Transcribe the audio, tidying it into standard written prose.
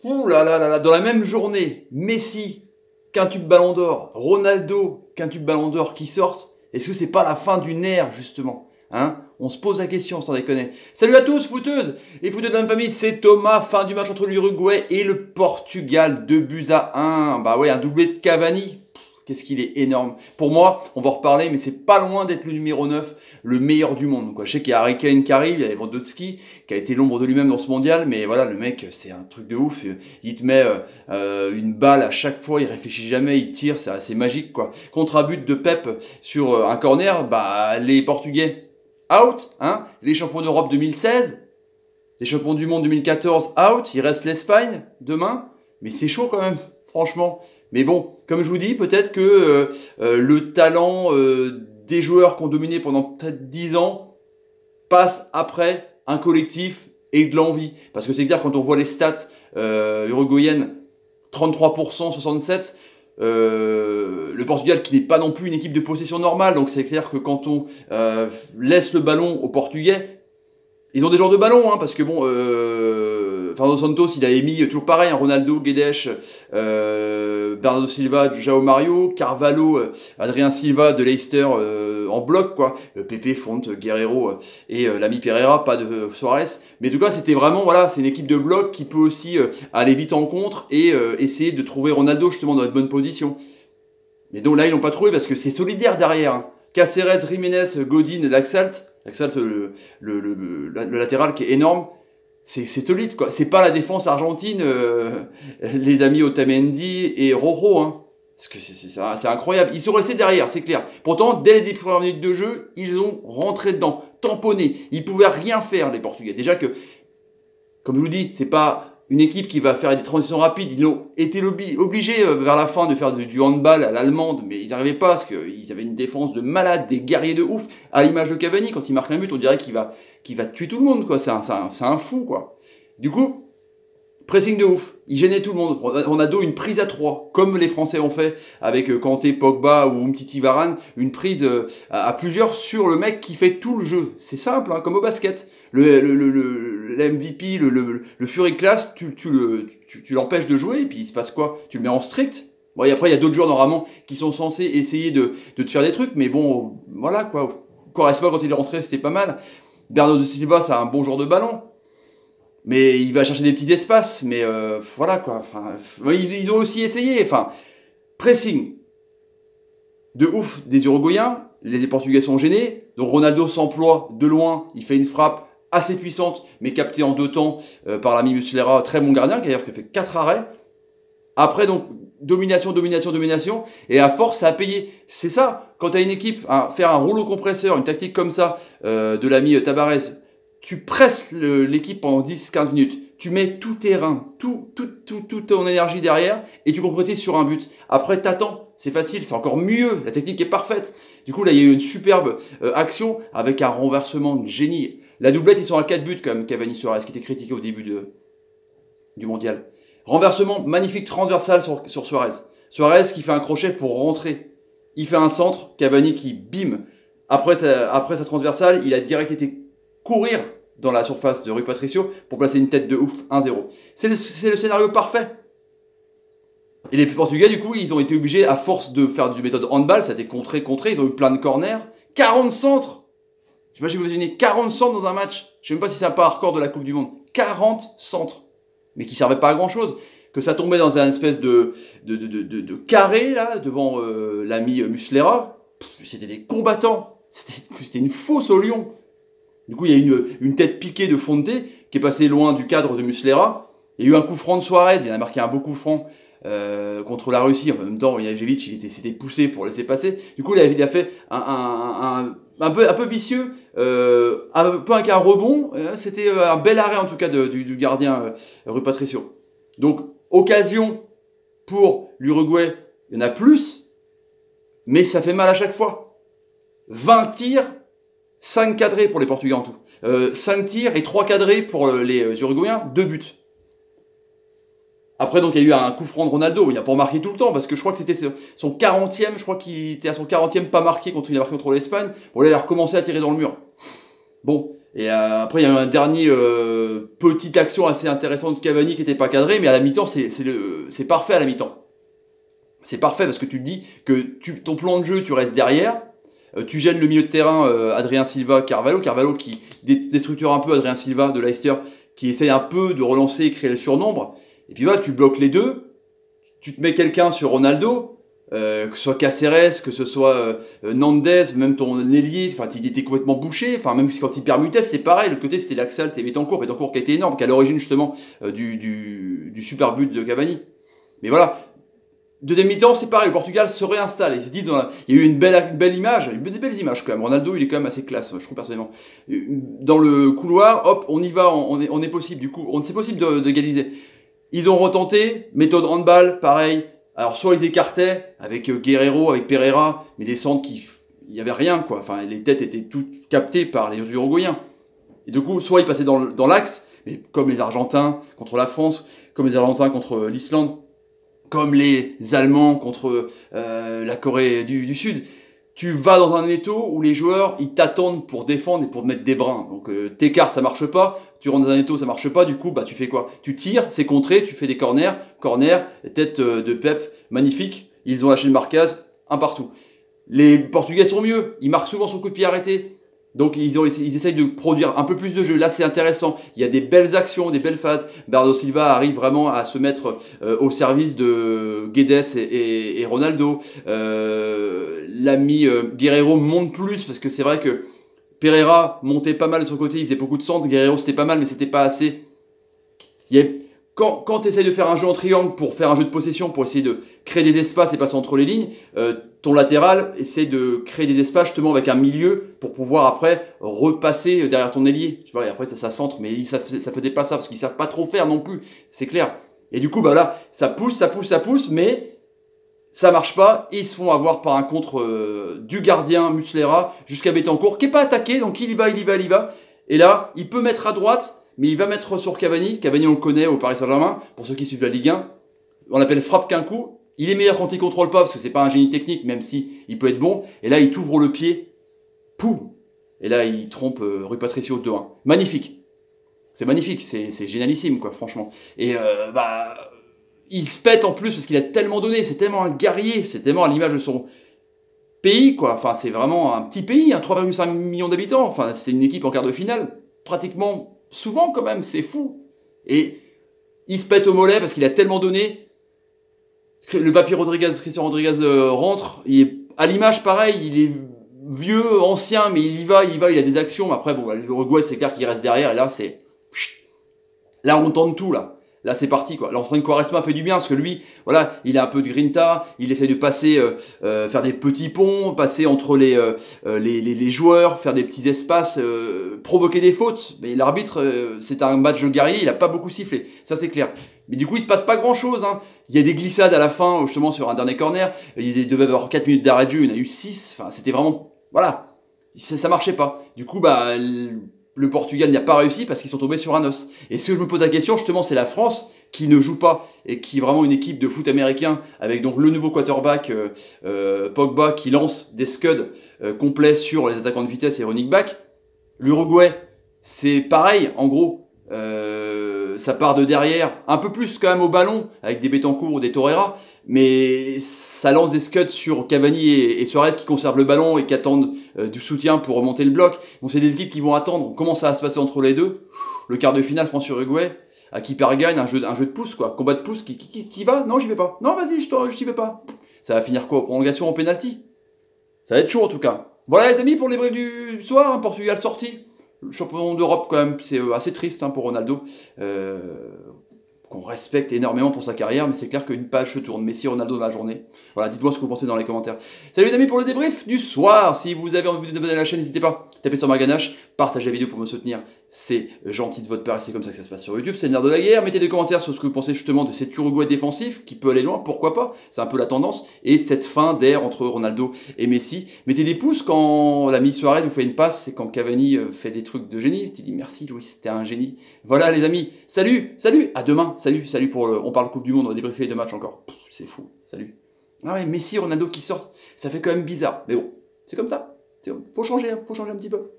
Ouh là là là là, dans la même journée, Messi, quintuple Ballon d'Or, Ronaldo, quintuple Ballon d'Or qui sortent, est-ce que c'est pas la fin d'une ère, justement? Hein? On se pose la question, sans déconner. Salut à tous, footeuses et footeux de la même famille, c'est Thomas, fin du match entre l'Uruguay et le Portugal, 2 buts à 1. Bah ouais, un doublé de Cavani. Qu'est-ce qu'il est énorme. Pour moi, on va en reparler, mais c'est pas loin d'être le numéro 9, le meilleur du monde, quoi. Je sais qu'il y a Harry Kane qui arrive, il y a Lewandowski qui a été l'ombre de lui-même dans ce mondial, mais voilà, le mec, c'est un truc de ouf. Il te met une balle à chaque fois, il réfléchit jamais, il tire, c'est assez magique, quoi. Contre un but de Pep sur un corner, bah les Portugais out, hein. Les champions d'Europe 2016, les champions du monde 2014 out, il reste l'Espagne demain, mais c'est chaud quand même, franchement. Mais bon, comme je vous dis, peut-être que le talent des joueurs qui ont dominé pendant peut-être 10 ans passe après un collectif et de l'envie. Parce que c'est clair, quand on voit les stats uruguayennes, 33%, 67%, le Portugal qui n'est pas non plus une équipe de possession normale. Donc c'est clair que quand on laisse le ballon aux Portugais, ils ont des joueurs de ballon, hein, parce que bon, Fernando Santos, il a émis toujours pareil, hein, Ronaldo, Guedes, Bernardo Silva, João Mario, Carvalho, Adrien Silva de Leicester en bloc, quoi. Pepe, Font, Guerrero et l'ami Pereira, pas de Suarez. Mais en tout cas, c'était vraiment, voilà, c'est une équipe de bloc qui peut aussi aller vite en contre et essayer de trouver Ronaldo justement dans une bonne position. Mais donc là, ils l'ont pas trouvé parce que c'est solidaire derrière, hein. Cáceres, Jiménez, Godin, Laxalt, le latéral qui est énorme, c'est solide, quoi. C'est pas la défense argentine, les amis Otamendi et Rojo, hein. Parce que c'est incroyable. Ils sont restés derrière, c'est clair. Pourtant, dès les premières minutes de jeu, ils ont rentré dedans, tamponné. Ils pouvaient rien faire, les Portugais. Déjà que, comme je vous dis, c'est pas une équipe qui va faire des transitions rapides. Ils ont été obligés vers la fin de faire du handball à l'allemande, mais ils n'arrivaient pas parce qu'ils avaient une défense de malade, des guerriers de ouf. À l'image de Cavani, quand il marque un but, on dirait qu'il va tuer tout le monde, quoi. C'est un fou, quoi. Du coup, pressing de ouf. Il gênait tout le monde. Ronaldo, une prise à 3, comme les Français ont fait avec Kanté, Pogba ou Umtiti Varane, une prise à plusieurs sur le mec qui fait tout le jeu. C'est simple, hein, comme au basket. Le MVP, le Fury Class, tu l'empêches de jouer, et puis il se passe quoi? Tu le mets en strict. Bon, et après, il y a d'autres joueurs, normalement, qui sont censés essayer de te faire des trucs, mais bon, voilà, quoi. Quaresma, quand il est rentré, c'était pas mal. Bernardo Silva, c'est un bon joueur de ballon. Mais il va chercher des petits espaces, mais voilà, quoi. Enfin, ils ont aussi essayé. Enfin, pressing de ouf des Uruguayens. Les Portugais sont gênés. Donc Ronaldo s'emploie de loin. Il fait une frappe assez puissante, mais captée en 2 temps par l'ami Muslera, très bon gardien, qui d'ailleurs fait 4 arrêts. Après, donc, domination, domination, domination. Et à force, ça a payé. C'est ça, quand tu as une équipe, hein, faire un rouleau compresseur, une tactique comme ça, de l'ami Tabarez, tu presses l'équipe pendant 10-15 minutes. Tu mets tout terrain, toute ton énergie derrière, et tu concrétises sur un but. Après, t'attends. C'est facile, c'est encore mieux. La technique est parfaite. Du coup, là, il y a eu une superbe action avec un renversement de génie. La doublette, ils sont à 4 buts, quand même, Cavani Suarez, qui était critiqué au début du mondial. Renversement, magnifique transversal sur Suarez. Suarez qui fait un crochet pour rentrer. Il fait un centre, Cavani qui, bim, après sa transversale, il a direct été courir dans la surface de Rui Patricio pour placer une tête de ouf, 1-0. C'est le scénario parfait. Et les Portugais, du coup, ils ont été obligés, à force de faire du méthode handball, ça a été contré, ils ont eu plein de corners, 40 centres. Je sais pas si vous imaginez, 40 centres dans un match. Je sais même pas si c'est un pas record de la Coupe du Monde. 40 centres. Mais qui servaient pas à grand chose. Que ça tombait dans un espèce de carré, là, devant l'ami Muslera. C'était des combattants. C'était une fosse au lion. Du coup, il y a une tête piquée de Fonte qui est passée loin du cadre de Muslera. Il y a eu un coup franc de Suarez. Il a marqué un beau coup franc contre la Russie. En même temps, Ilajevic, s'était poussé pour laisser passer. Du coup, il a fait un peu vicieux, un peu avec un rebond. C'était un bel arrêt, en tout cas, du gardien Rui Patricio. Donc, occasion pour l'Uruguay, il y en a plus, mais ça fait mal à chaque fois. 20 tirs, 5 cadrés pour les Portugais en tout. 5 tirs et 3 cadrés pour les Uruguayens, 2 buts. Après, donc, il y a eu un coup franc de Ronaldo. Il n'a pas marqué tout le temps, parce que je crois que c'était son 40e. Je crois qu'il était à son 40e pas marqué quand il a marqué contre l'Espagne. Bon, là, il a recommencé à tirer dans le mur. Bon, Et après, il y a eu un dernier petite action assez intéressante de Cavani qui n'était pas cadré, mais à la mi-temps, c'est parfait à la mi-temps. C'est parfait parce que tu te dis que ton plan de jeu, tu restes derrière, tu gênes le milieu de terrain, Adrien Silva, Carvalho qui déstructure un peu Adrien Silva de Leicester, qui essaye un peu de relancer et créer le surnombre. Et puis voilà, tu bloques les deux, tu te mets quelqu'un sur Ronaldo, que ce soit Caceres, que ce soit Nandez, même ton ailier, enfin il était complètement bouché, enfin même quand il permutait, c'est pareil, de l'autre côté c'était Laxalt et Betancourt qui a été énorme, qui est à l'origine justement du super but de Cavani. Mais voilà, deuxième mi-temps, c'est pareil, le Portugal se réinstalle. Ils se disent, il y a eu une belle image, des belles images quand même. Ronaldo, il est quand même assez classe, je trouve personnellement. Dans le couloir, hop, on y va, on est possible. Du coup, c'est possible d'égaliser. Ils ont retenté, méthode handball, pareil. Alors, soit ils écartaient avec Guerrero, avec Pereira, mais des centres il n'y avait rien, quoi. Enfin, les têtes étaient toutes captées par les Uruguayens. Et du coup, soit ils passaient dans l'axe, mais comme les Argentins contre la France, comme les Argentins contre l'Islande, comme les Allemands contre la Corée du Sud, tu vas dans un étau où les joueurs ils t'attendent pour défendre et pour te mettre des brins. Donc t'écartes, ça marche pas, tu rentres dans un étau, ça marche pas, du coup bah tu fais quoi? Tu tires, c'est contré, tu fais des corners, tête de Pep, magnifique, ils ont lâché le marquage, un partout. Les Portugais sont mieux, ils marquent souvent sur coup de pied arrêté. Donc ils essayent de produire un peu plus de jeu. Là c'est intéressant. Il y a des belles actions, des belles phases. Bernardo Silva arrive vraiment à se mettre au service de Guedes et Ronaldo. L'ami Guerrero monte plus parce que c'est vrai que Pereira montait pas mal de son côté. Il faisait beaucoup de centres. Guerrero c'était pas mal mais c'était pas assez. Quand tu essayes de faire un jeu en triangle pour faire un jeu de possession, pour essayer de créer des espaces et passer entre les lignes, ton latéral essaie de créer des espaces justement avec un milieu pour pouvoir après repasser derrière ton ailier. Tu vois, et après ça centre, mais ça fait pas ça parce qu'ils savent pas trop faire non plus, c'est clair. Et du coup, bah là, ça pousse, mais ça marche pas. Et ils se font avoir par un contre du gardien Muslera jusqu'à Betancourt, qui est pas attaqué, donc il y va. Et là, il peut mettre à droite. Mais il va mettre sur Cavani. Cavani, on le connaît au Paris Saint-Germain. Pour ceux qui suivent la Ligue 1, on l'appelle frappe qu'un coup. Il est meilleur quand il contrôle pas parce que c'est pas un génie technique, même si il peut être bon. Et là, il t'ouvre le pied. Poum. Et là, il trompe Rui Patricio 2-1. Magnifique. C'est magnifique. C'est génialissime, quoi, franchement. Et il se pète en plus parce qu'il a tellement donné. C'est tellement un guerrier. C'est tellement à l'image de son pays, quoi. Enfin, c'est vraiment un petit pays, 3,5 millions d'habitants. Enfin, c'est une équipe en quart de finale. Pratiquement. Souvent quand même, c'est fou. Et il se pète au mollet parce qu'il a tellement donné. Le papier Christian Rodriguez rentre. Il est à l'image pareil, il est vieux, ancien, mais il y va, il a des actions. Après, bon, l'Uruguay, c'est clair qu'il reste derrière. Et là, là, on tente tout, là. Là, c'est parti, quoi. L'entraîneur Quaresma fait du bien, parce que lui, voilà, il a un peu de grinta, il essaie de passer, faire des petits ponts, passer entre les joueurs, faire des petits espaces, provoquer des fautes. Mais l'arbitre, c'est un match de guerrier, il a pas beaucoup sifflé, ça c'est clair. Mais du coup, il se passe pas grand-chose, hein. Il y a des glissades à la fin, justement, sur un dernier corner. Il devait avoir 4 minutes d'arrêt de jeu, il y en a eu 6. Enfin, c'était vraiment... Voilà, ça marchait pas. Du coup, bah... Le Portugal n'a pas réussi parce qu'ils sont tombés sur un os. Et ce que je me pose la question, justement, c'est la France qui ne joue pas et qui est vraiment une équipe de foot américain avec donc le nouveau quarterback Pogba qui lance des scuds complets sur les attaquants de vitesse et running back. L'Uruguay, c'est pareil, en gros. Ça part de derrière, un peu plus quand même au ballon, avec des Betancourt ou des Torreira, mais ça lance des scuds sur Cavani et Suarez qui conservent le ballon et qui attendent du soutien pour remonter le bloc. Donc c'est des équipes qui vont attendre comment ça va se passer entre les deux. Le quart de finale France-Uruguay, à qui perd gagne, un jeu de pouce, quoi. Combat de pouce, qui va? Non, j'y vais pas. Non, vas-y, je t'y vais pas. Ça va finir quoi? Prolongation, en penalty? Ça va être chaud en tout cas. Voilà les amis, pour les briefs du soir, hein, Portugal sorti. Le champion d'Europe quand même, c'est assez triste hein, pour Ronaldo. Qu'on respecte énormément pour sa carrière, mais c'est clair qu'une page se tourne. Messi, Ronaldo dans la journée. Voilà, dites-moi ce que vous pensez dans les commentaires. Salut les amis pour le débrief du soir. Si vous avez envie de vous abonner à la chaîne, n'hésitez pas. Tapez sur ma ganache, partagez la vidéo pour me soutenir. C'est gentil de votre part et c'est comme ça que ça se passe sur YouTube. C'est le nerf de la guerre. Mettez des commentaires sur ce que vous pensez justement de cet Uruguay défensif qui peut aller loin, pourquoi pas. C'est un peu la tendance. Et cette fin d'air entre Ronaldo et Messi. Mettez des pouces quand l'ami Suarez vous fait une passe et quand Cavani fait des trucs de génie. Tu dis merci Louis, c'était un génie. Voilà les amis. Salut, à demain. Salut pour on parle Coupe du Monde, on va débriefer les 2 matchs encore. C'est fou, salut. Ah ouais, Messi, Ronaldo qui sortent, ça fait quand même bizarre. Mais bon, c'est comme ça. Faut changer un petit peu.